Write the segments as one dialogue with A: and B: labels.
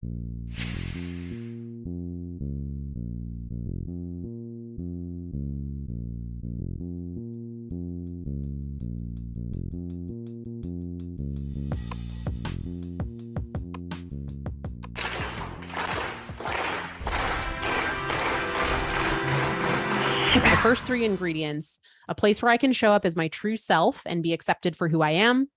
A: The first three ingredients: a place where I can show up as my true self and be accepted for who I am.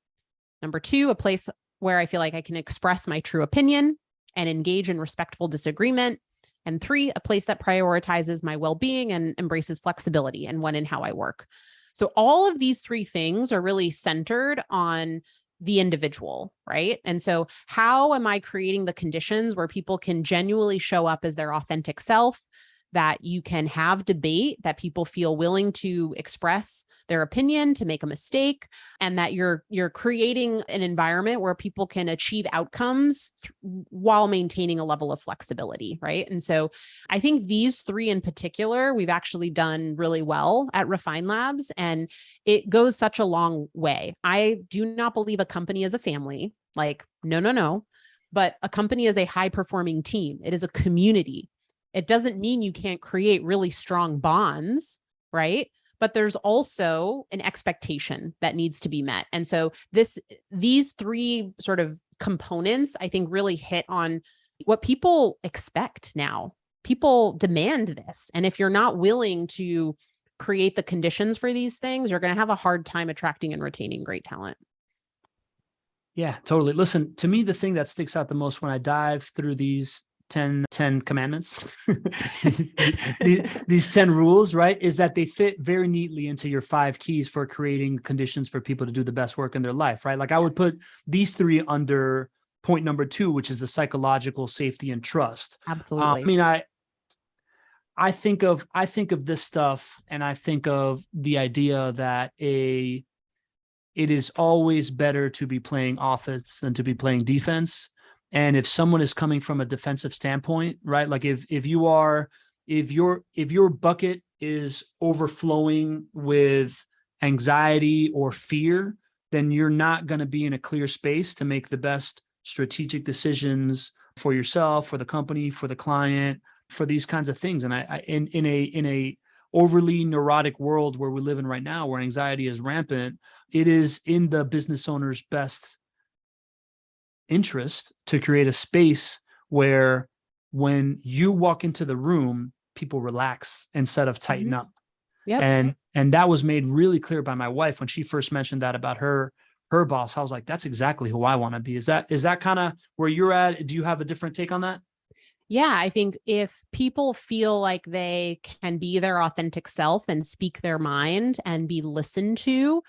A: Number two, a place where I feel like I can express my true opinion and engage in respectful disagreement. And three, a place that prioritizes my well-being and embraces flexibility and when and how I work. So all of these three things are really centered on the individual, right? And so how am I creating the conditions where people can genuinely show up as their authentic self, that you can have debate, that people feel willing to express their opinion, to make a mistake, and that you're creating an environment where people can achieve outcomes while maintaining a level of flexibility, right? And so I think these three in particular, we've actually done really well at Refine Labs, and it goes such a long way. I do not believe a company is a family, like, no. But a company is a high-performing team. It is a community. It doesn't mean you can't create really strong bonds, right? But there's also an expectation that needs to be met. And so these three sort of components, I think, really hit on what people expect now. People demand this. And if you're not willing to create the conditions for these things, you're going to have a hard time attracting and retaining great talent.
B: Yeah, totally. Listen, to me, the thing that sticks out the most when I dive through these 10 commandments, these 10 rules, right, is that they fit very neatly into your 5 keys for creating conditions for people to do the best work in their life, right? Like I would put these 3 under point number 2, which is the psychological safety and trust.
A: Absolutely.
B: I think of this stuff, and I think of the idea that it is always better to be playing offense than to be playing defense. And if someone is coming from a defensive standpoint, right? Like if your bucket is overflowing with anxiety or fear, then you're not going to be in a clear space to make the best strategic decisions for yourself, for the company, for the client, for these kinds of things. And in a overly neurotic world where we live in right now, where anxiety is rampant, it is in the business owner's best interest to create a space where when you walk into the room, people relax instead of tighten up. Yep. And that was made really clear by my wife when she first mentioned that about her boss. I was like, that's exactly who I want to be. Is that kind of where you're at? Do you have a different take on that?
A: Yeah, I think if people feel like they can be their authentic self and speak their mind and be listened to,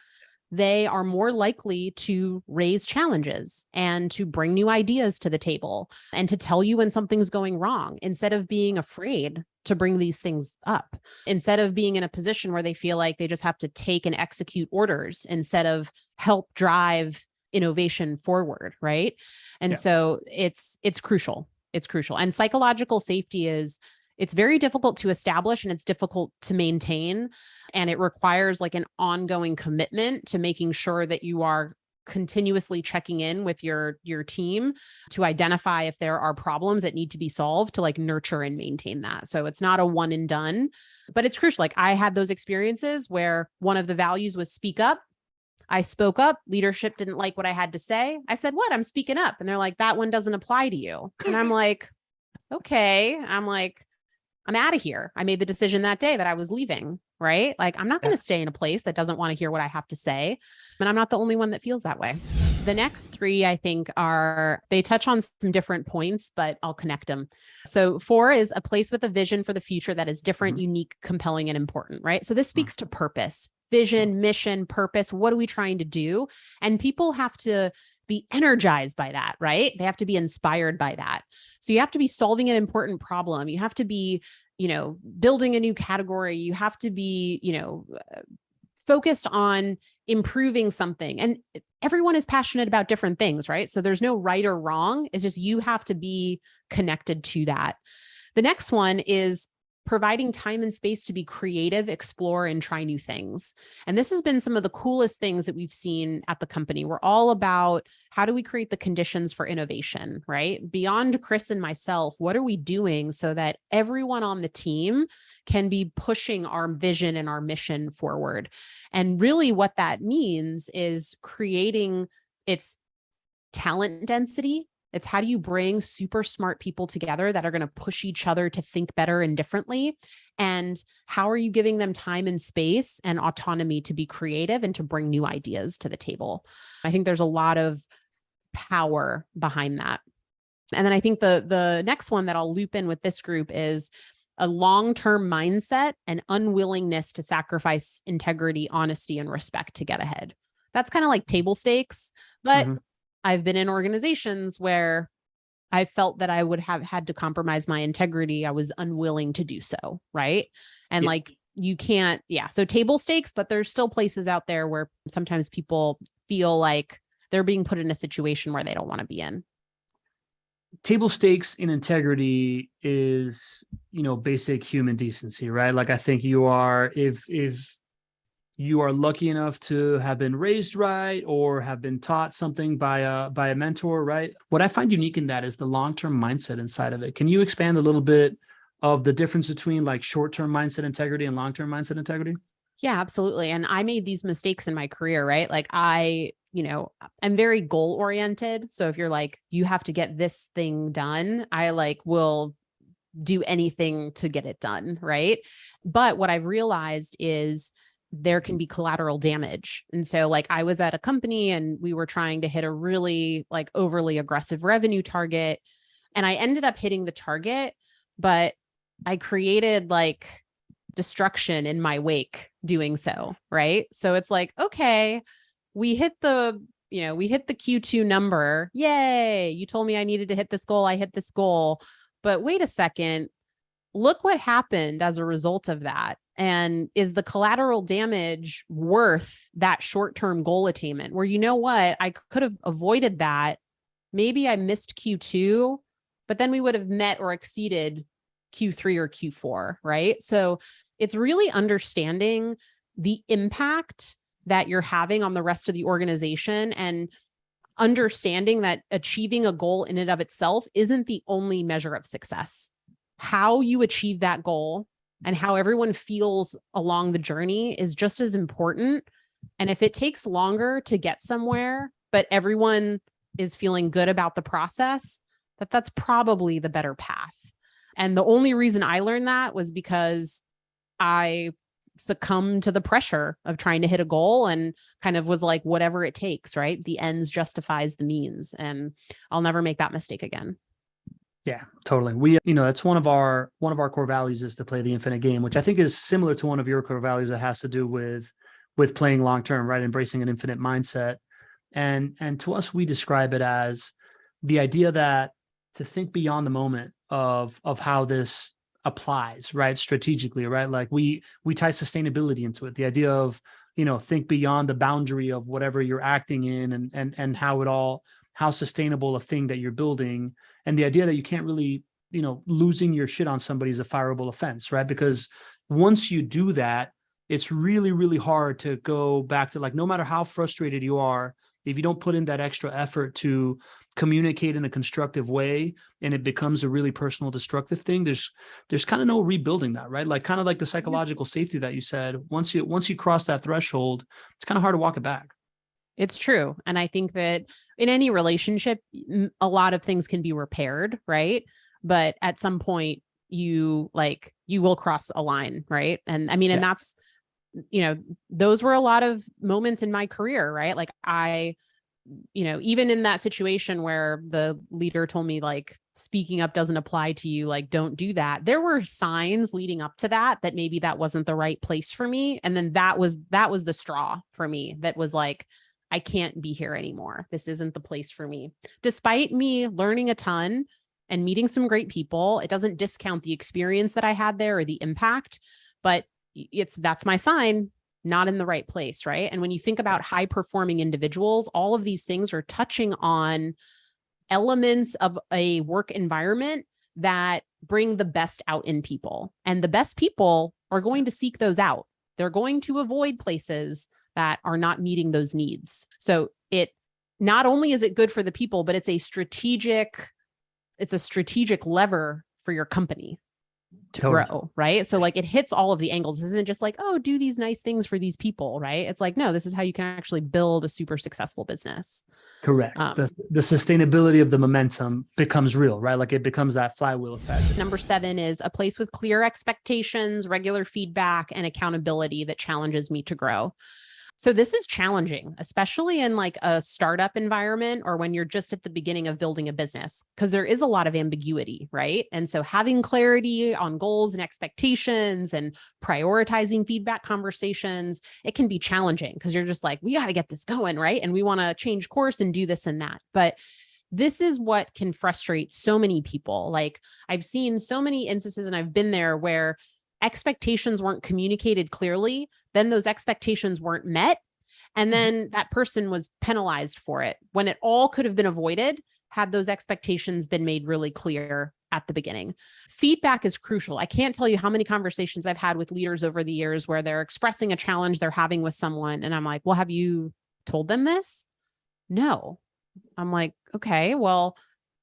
A: they are more likely to raise challenges and to bring new ideas to the table and to tell you when something's going wrong, instead of being afraid to bring these things up, instead of being in a position where they feel like they just have to take and execute orders instead of help drive innovation forward, right? And so it's crucial. It's crucial. And psychological safety it's very difficult to establish and it's difficult to maintain. And it requires like an ongoing commitment to making sure that you are continuously checking in with your team to identify if there are problems that need to be solved, to like nurture and maintain that. So it's not a one and done, but it's crucial. Like I had those experiences where one of the values was speak up. I spoke up. Leadership didn't like what I had to say. I said, what? I'm speaking up. And they're like, that one doesn't apply to you. And I'm like, okay. I'm out of here. I made the decision that day that I was leaving, right? Like, I'm not going to stay in a place that doesn't want to hear what I have to say. And I'm not the only one that feels that way. The next 3, I think, they touch on some different points, but I'll connect them. So 4 is a place with a vision for the future that is different, unique, compelling, and important, right? So this speaks to purpose, vision, mission, purpose. What are we trying to do? And people have to be energized by that, right? They have to be inspired by that. So you have to be solving an important problem. You have to be, building a new category. You have to be, focused on improving something. And everyone is passionate about different things, right? So there's no right or wrong. It's just you have to be connected to that. The next one is providing time and space to be creative, explore, and try new things. And this has been some of the coolest things that we've seen at the company. We're all about how do we create the conditions for innovation, right? Beyond Chris and myself, what are we doing so that everyone on the team can be pushing our vision and our mission forward? And really what that means is creating its talent density. It's how do you bring super smart people together that are going to push each other to think better and differently? And how are you giving them time and space and autonomy to be creative and to bring new ideas to the table? I think there's a lot of power behind that. And then I think the next one that I'll loop in with this group is a long-term mindset and unwillingness to sacrifice integrity, honesty, and respect to get ahead. That's kind of like table stakes, but I've been in organizations where I felt that I would have had to compromise my integrity. I was unwilling to do so, right? And like you can't, so table stakes, but there's still places out there where sometimes people feel like they're being put in a situation where they don't want to be in.
B: Table stakes in integrity is, basic human decency, right? Like I think you are, if you are lucky enough to have been raised right or have been taught something by a mentor, right? What I find unique in that is the long-term mindset inside of it. Can you expand a little bit of the difference between like short-term mindset integrity and long-term mindset integrity?
A: Yeah, absolutely. And I made these mistakes in my career, right? Like I'm very goal oriented. So if you're like, you have to get this thing done, I will do anything to get it done, right? But what I've realized is there can be collateral damage. And so I was at a company and we were trying to hit a really overly aggressive revenue target. And I ended up hitting the target, but I created destruction in my wake doing so. Right. So it's okay, we hit the Q2 number. Yay. You told me I needed to hit this goal. I hit this goal. But wait a second, look what happened as a result of that. And is the collateral damage worth that short-term goal attainment where, you know what, I could have avoided that. Maybe I missed Q2, but then we would have met or exceeded Q3 or Q4, right? So it's really understanding the impact that you're having on the rest of the organization and understanding that achieving a goal in and of itself isn't the only measure of success. How you achieve that goal and how everyone feels along the journey is just as important. And if it takes longer to get somewhere, but everyone is feeling good about the process, that's probably the better path. And the only reason I learned that was because I succumbed to the pressure of trying to hit a goal and kind of was like, whatever it takes, right? The ends justifies the means. And I'll never make that mistake again.
B: Yeah, totally. We, that's one of our core values is to play the infinite game, which I think is similar to one of your core values that has to do with playing long term, right? Embracing an infinite mindset. And to us, we describe it as the idea that to think beyond the moment of how this applies, right? Strategically, right? Like we tie sustainability into it. The idea of, think beyond the boundary of whatever you're acting in and how sustainable a thing that you're building. And the idea that you can't really, losing your shit on somebody is a fireable offense, right? Because once you do that, it's really, really hard to go back to no matter how frustrated you are, if you don't put in that extra effort to communicate in a constructive way and it becomes a really personal destructive thing, there's kind of no rebuilding that, right? Kind of like the psychological safety that you said, once you cross that threshold, it's kind of hard to walk it back.
A: It's true. And I think that in any relationship, a lot of things can be repaired, right? But at some point you will cross a line, right? And I mean, and that's, those were a lot of moments in my career, right? I, even in that situation where the leader told me speaking up doesn't apply to you, don't do that. There were signs leading up to that maybe that wasn't the right place for me. And then that was the straw for me that was I can't be here anymore. This isn't the place for me. Despite me learning a ton and meeting some great people, it doesn't discount the experience that I had there or the impact, but that's my sign, not in the right place, right? And when you think about high performing individuals, all of these things are touching on elements of a work environment that bring the best out in people. And the best people are going to seek those out. They're going to avoid places that are not meeting those needs. So it not only is it good for the people, but it's a strategic lever for your company to grow, right? So like it hits all of the angles. This isn't just like, oh, do these nice things for these people, right? It's like, no, this is how you can actually build a super successful business.
B: Correct. The sustainability of the momentum becomes real, right? Like it becomes that flywheel effect.
A: Number 7 is a place with clear expectations, regular feedback, and accountability that challenges me to grow. So this is challenging, especially in like a startup environment or when you're just at the beginning of building a business, because there is a lot of ambiguity, right? And so having clarity on goals and expectations and prioritizing feedback conversations, it can be challenging because you're just like, we got to get this going, right? And we want to change course and do this and that. But this is what can frustrate so many people. Like I've seen so many instances and I've been there where expectations weren't communicated clearly, then those expectations weren't met, and then that person was penalized for it when it all could have been avoided had those expectations been made really clear at the beginning. Feedback is crucial. I can't tell you how many conversations I've had with leaders over the years where they're expressing a challenge they're having with someone, and I'm like, well, have you told them this? No. I'm like, okay, well,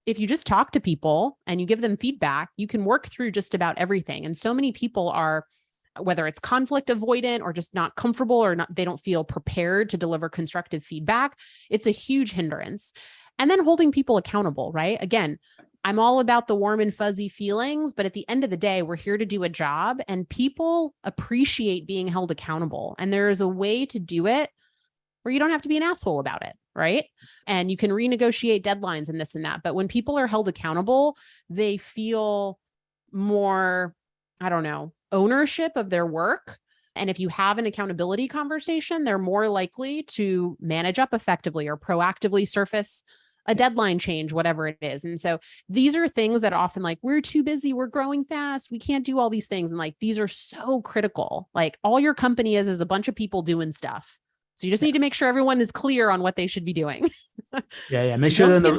A: if you just talk to people and you give them feedback, you can work through just about everything. And so many people are, whether it's conflict avoidant or just not comfortable or not, they don't feel prepared to deliver constructive feedback. It's a huge hindrance. And then holding people accountable, right? Again, I'm all about the warm and fuzzy feelings, but at the end of the day, we're here to do a job and people appreciate being held accountable. And there is a way to do it where you don't have to be an asshole about it, right? And you can renegotiate deadlines and this and that. But when people are held accountable, they feel more, I don't know, ownership of their work. And if you have an accountability conversation, they're more likely to manage up effectively or proactively surface a deadline change, whatever it is. And so these are things that often like, we're too busy, we're growing fast, we can't do all these things. And like, these are so critical. Like all your company is a bunch of people doing stuff. So you just need to make sure everyone is clear on what they should be doing.
B: Yeah. Make sure
A: they're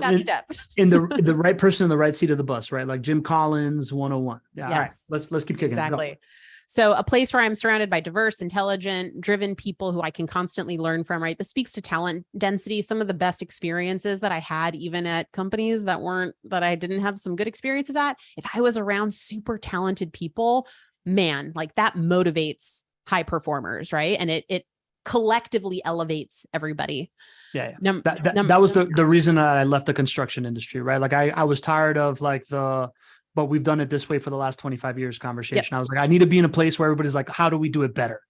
B: in the right person in the right seat of the bus, right? Like Jim Collins 101. Yeah.
A: Yes.
B: All right. Let's keep kicking.
A: Exactly. So a place where I'm surrounded by diverse, intelligent, driven people who I can constantly learn from, right? This speaks to talent density. Some of the best experiences that I had, even at companies that I didn't have some good experiences at, if I was around super talented people, man, like that motivates high performers, right? And it collectively elevates everybody.
B: Yeah. That was the reason that I left the construction industry, right? Like I was tired of like but we've done it this way for the last 25 years conversation. Yep. I was like, I need to be in a place where everybody's like, how do we do it better?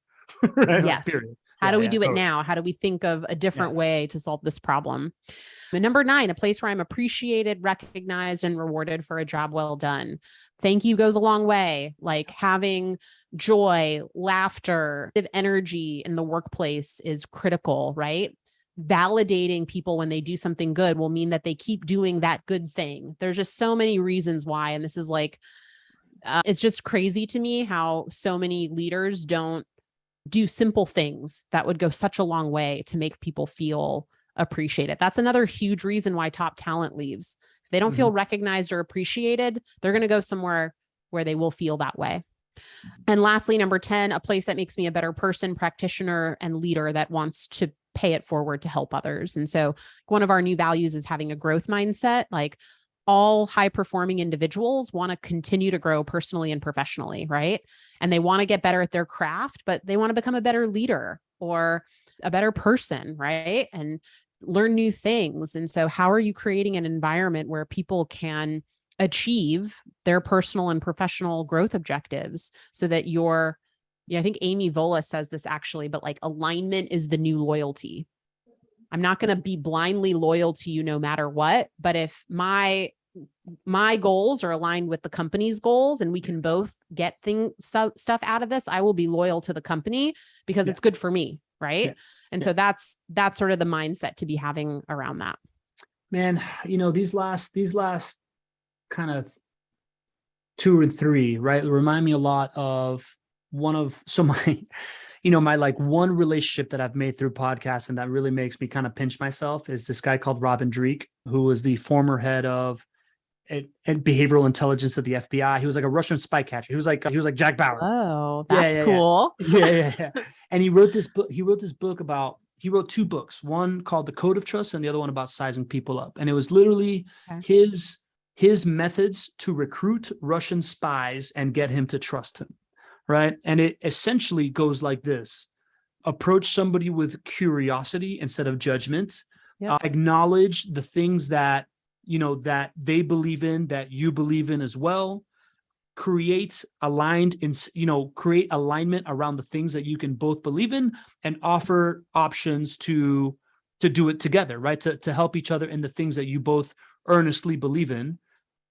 B: Right?
A: Yes. Like, how do we do it now? How do we think of a different way to solve this problem? And number 9, a place where I'm appreciated, recognized, and rewarded for a job well done. Thank you goes a long way. Like having joy, laughter, energy in the workplace is critical, right? Validating people when they do something good will mean that they keep doing that good thing. There's just so many reasons why. And this is like, it's just crazy to me how so many leaders don't do simple things that would go such a long way to make people feel appreciated. That's another huge reason why top talent leaves. If they don't feel recognized or appreciated, they're going to go somewhere where they will feel that way. And lastly, number 10, a place that makes me a better person, practitioner, and leader that wants to pay it forward to help others. And so one of our new values is having a growth mindset. Like all high performing individuals want to continue to grow personally and professionally, right? And they want to get better at their craft, but they want to become a better leader or a better person, right? And learn new things. And so how are you creating an environment where people can achieve their personal and professional growth objectives so that I think Amy Vola says this actually, but like alignment is the new loyalty. I'm not going to be blindly loyal to you no matter what, but if my goals are aligned with the company's goals and we can both get stuff out of this, I will be loyal to the company because it's good for me, right? Yeah. And so that's sort of the mindset to be having around that.
B: Man, these last kind of 2 or 3, right, remind me a lot of my like one relationship that I've made through podcasts and that really makes me kind of pinch myself is this guy called Robin Dreek, who was the former head of and behavioral intelligence at the FBI. He was like a Russian spy catcher. He was like Jack Bauer.
A: Oh,
B: Yeah,
A: that's
B: yeah, yeah.
A: cool.
B: Yeah, yeah, yeah. And he wrote two books, one called The Code of Trust and the other one about sizing people up. And it was literally
A: Okay.
B: his methods to recruit Russian spies and get him to trust him. Right. And it essentially goes like this: approach somebody with curiosity instead of judgment,
A: Yep.
B: acknowledge the things that, that they believe in, that you believe in as well, create alignment around the things that you can both believe in, and offer options to do it together, right? To help each other in the things that you both earnestly believe in,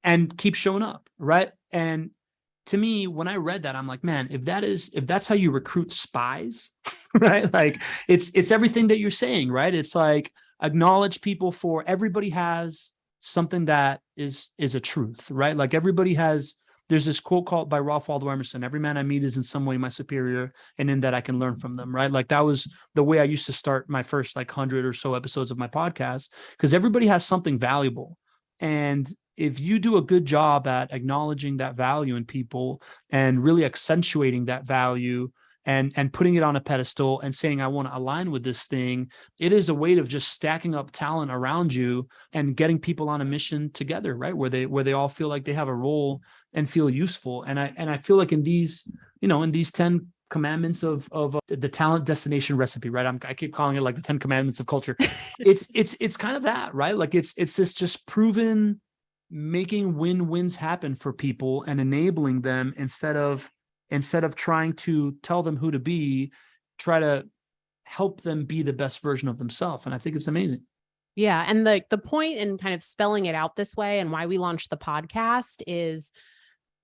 B: and keep showing up, right? And to me, when I read that, I'm like, man, if that's how you recruit spies, right? Like it's everything that you're saying, right? It's like, acknowledge people for everybody has something that is a truth, right? Like there's this quote called by Ralph Waldo Emerson: every man I meet is in some way my superior, and in that I can learn from them, right? Like that was the way I used to start my first 100 or so episodes of my podcast, because everybody has something valuable. And if you do a good job at acknowledging that value in people and really accentuating that value and putting it on a pedestal and saying, I want to align with this thing, it is a way of just stacking up talent around you and getting people on a mission together, right? Where they all feel like they have a role and feel useful. And I feel like in these 10 commandments of the talent destination recipe, right? I keep calling it like the 10 commandments of culture. It's kind of that, right? Like it's this just proven making win-wins happen for people and enabling them, instead of trying to tell them who to be, try to help them be the best version of themselves. And I think it's amazing.
A: Yeah. And the point in kind of spelling it out this way and why we launched the podcast is,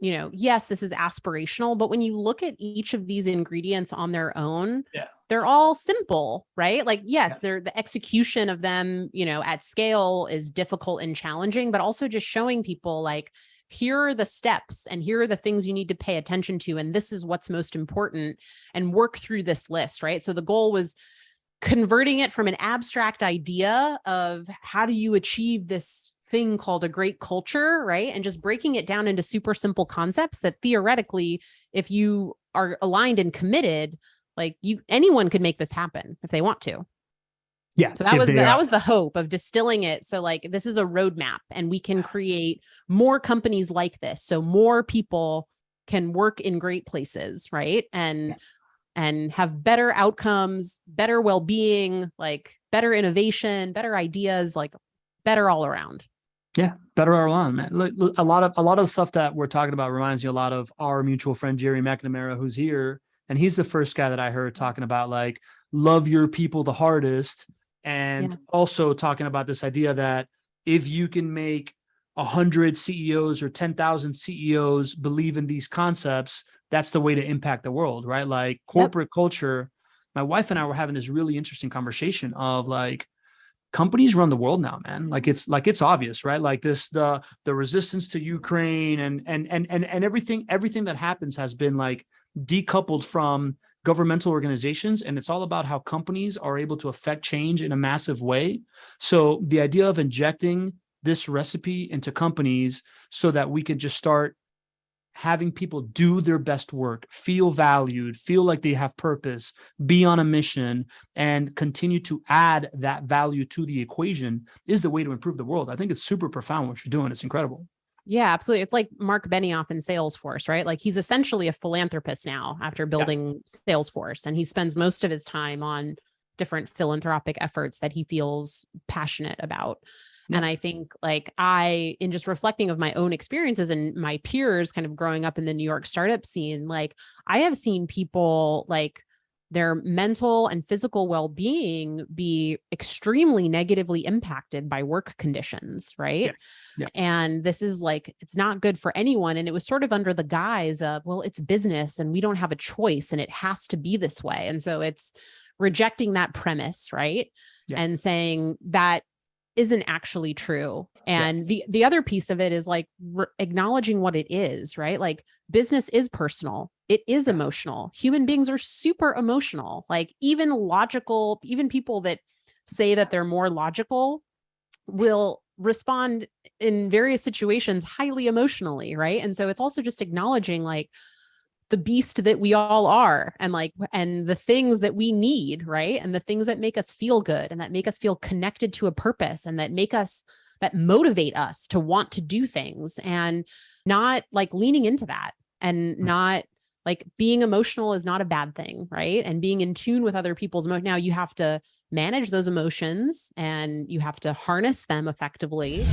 A: yes, this is aspirational, but when you look at each of these ingredients on their own, they're all simple, right? Like, yes, the execution of them, at scale is difficult and challenging, but also just showing people like, here are the steps and here are the things you need to pay attention to. And this is what's most important, and work through this list, right? So the goal was converting it from an abstract idea of how do you achieve this thing called a great culture, right? And just breaking it down into super simple concepts that theoretically, if you are aligned and committed, like anyone could make this happen if they want to.
B: Yeah.
A: So that was the hope of distilling it. So like, this is a roadmap and we can create more companies like this. So more people can work in great places, right? And have better outcomes, better well-being, like better innovation, better ideas, like better all around.
B: Yeah, better all around, man. Look, a lot of stuff that we're talking about reminds me a lot of our mutual friend Jerry McNamara, who's here, and he's the first guy that I heard talking about like love your people the hardest, and also talking about this idea that if you can make 100 CEOs or 10,000 CEOs believe in these concepts, that's the way to impact the world, right? Like corporate culture. My wife and I were having this really interesting conversation of like, companies run the world now, man. Like it's obvious, right? Like the resistance to Ukraine and everything that happens has been like decoupled from governmental organizations. And it's all about how companies are able to affect change in a massive way. So the idea of injecting this recipe into companies so that we could just start having people do their best work, feel valued, feel like they have purpose, be on a mission, and continue to add that value to the equation is the way to improve the world. I think it's super profound what you're doing. It's incredible.
A: Yeah, absolutely. It's like Mark Benioff in Salesforce, right? Like he's essentially a philanthropist now after building Salesforce, and he spends most of his time on different philanthropic efforts that he feels passionate about. And I think like in just reflecting of my own experiences and my peers kind of growing up in the New York startup scene, like I have seen people like their mental and physical well-being be extremely negatively impacted by work conditions, right? And this is like, it's not good for anyone. And it was sort of under the guise of, well, it's business and we don't have a choice and it has to be this way. And so it's rejecting that premise, right? And saying that isn't actually true. And the other piece of it is like acknowledging what it is, right? Like business is personal. It is emotional. Human beings are super emotional. Like even people that say that they're more logical will respond in various situations highly emotionally, right? And so it's also just acknowledging like the beast that we all are, and like, and the things that we need, right? And the things that make us feel good and that make us feel connected to a purpose and that motivate us to want to do things, and not like leaning into that, and not like being emotional is not a bad thing, right? And being in tune with other people's emotions. Now you have to manage those emotions and you have to harness them effectively.